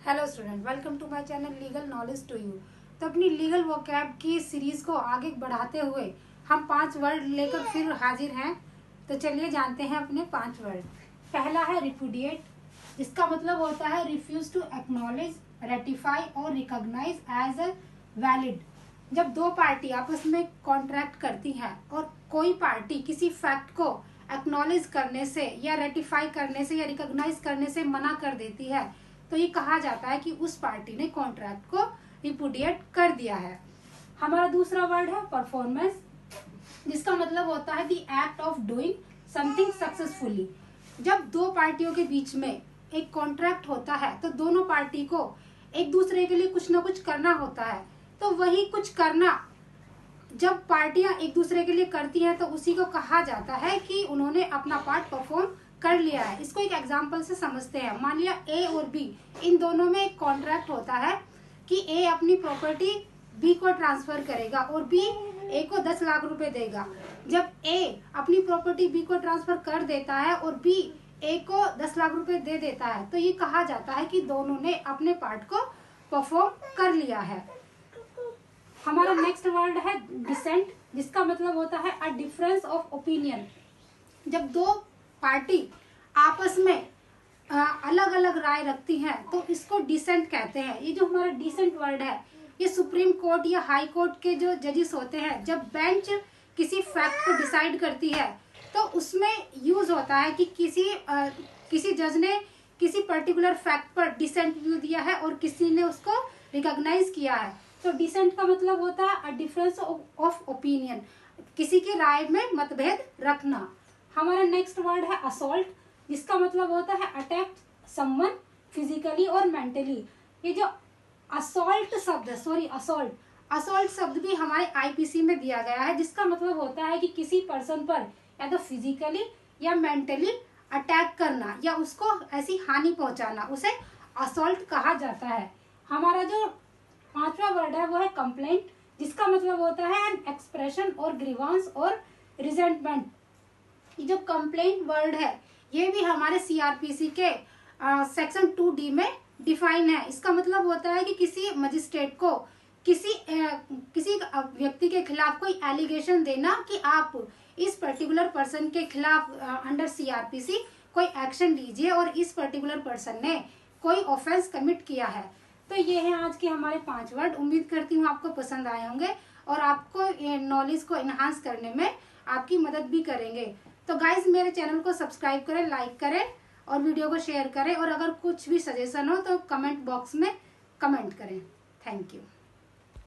Hello student, welcome to my channel legal knowledge to you. तो अपनी legal vocab की series को आगे बढ़ाते हुए हम 5 वर्ड लेकर फिर हाजिर हैं। तो चलिए जानते हैं अपने 5 वर्ड। पहला है रिपुडिएट, जिसका मतलब होता है रिफ्यूज टू एक्नॉलेज, रेटिफाई और रिकॉग्नाइज एज ए वैलिड। जब दो पार्टी आपस में कॉन्ट्रैक्ट करती हैं और कोई पार्टी किसी फैक्ट को एक्नॉलेज करने से या रेटिफाई करने से या रिकॉग्नाइज करने से मना कर देती है, तो ये कहा जाता है कि उस पार्टी ने कॉन्ट्रैक्ट को रिपुडिएट कर दिया है। हमारा दूसरा वर्ड है परफॉर्मेंस, जिसका मतलब होता है the act of doing something successfully. जब दो पार्टियों के बीच में एक कॉन्ट्रैक्ट होता है तो दोनों पार्टी को एक दूसरे के लिए कुछ ना कुछ करना होता है। तो वही कुछ करना जब पार्टियां एक दूसरे के लिए करती हैं तो उसी को कहा जाता है कि उन्होंने अपना पार्ट परफॉर्म कर लिया है। इसको एक एग्जांपल से समझते हैं। मान लिया ए और बी, इन दोनों में एक कॉन्ट्रैक्ट होता है कि ए अपनी प्रॉपर्टी बी को ट्रांसफर करेगा और बी ए को 10 लाख रुपए देगा। जब ए अपनी प्रॉपर्टी बी को ट्रांसफर कर देता है और बी ए को 10 लाख रुपए दे देता है, तो ये कहा जाता है कि दोनों ने अपने पार्ट को परफॉर्म कर लिया है। हमारा नेक्स्ट वर्ड है डिसेंट, जिसका मतलब होता है अ डिफरेंस ऑफ ओपिनियन। जब दो पार्टी आपस में अलग अलग राय रखती हैं तो इसको डिसेंट कहते हैं। ये जो हमारा डिसेंट वर्ड है, ये सुप्रीम कोर्ट या हाई कोर्ट के जो जजेस होते हैं, जब बेंच किसी फैक्ट को डिसाइड करती है तो उसमें यूज होता है कि किसी जज ने किसी पर्टिकुलर फैक्ट पर डिसेंट व्यू दिया है और किसी ने उसको रिकॉग्नाइज किया है। तो डिसेंट का मतलब होता है अ डिफरेंस ऑफ ओपिनियन, किसी की राय में मतभेद रखना। हमारा नेक्स्ट वर्ड है असॉल्ट, जिसका मतलब होता है अटैक समवन फिजिकली और मेंटली। ये जो असॉल्ट शब्द भी हमारे आईपीसी में दिया गया है, जिसका मतलब होता है कि किसी पर्सन पर या तो फिजिकली या मेंटली अटैक करना या उसको ऐसी हानि पहुंचाना, उसे असॉल्ट कहा जाता है। हमारा जो 5वां वर्ड है वो है कंप्लेंट, जिसका मतलब होता है एन एक्सप्रेशन और ग्रीवांस और रिजेंटमेंट। ये जो कंप्लेंट वर्ड है ये भी हमारे सीआरपीसी के सेक्शन 2D में डिफाइन है। इसका मतलब होता है कि किसी मजिस्ट्रेट को किसी व्यक्ति के खिलाफ कोई एलिगेशन देना कि आप इस पर्टिकुलर पर्सन के खिलाफ अंडर सीआरपीसी कोई एक्शन लीजिए और इस पर्टिकुलर पर्सन ने कोई ऑफेंस कमिट किया है। तो ये है आज के हमारे 5 वर्ड। उम्मीद करती हूँ आपको पसंद आए होंगे और आपको नॉलेज को इनहांस करने में आपकी मदद भी करेंगे। तो गाइज, मेरे चैनल को सब्सक्राइब करें, लाइक करें और वीडियो को शेयर करें, और अगर कुछ भी सजेशन हो तो कमेंट बॉक्स में कमेंट करें। Thank you.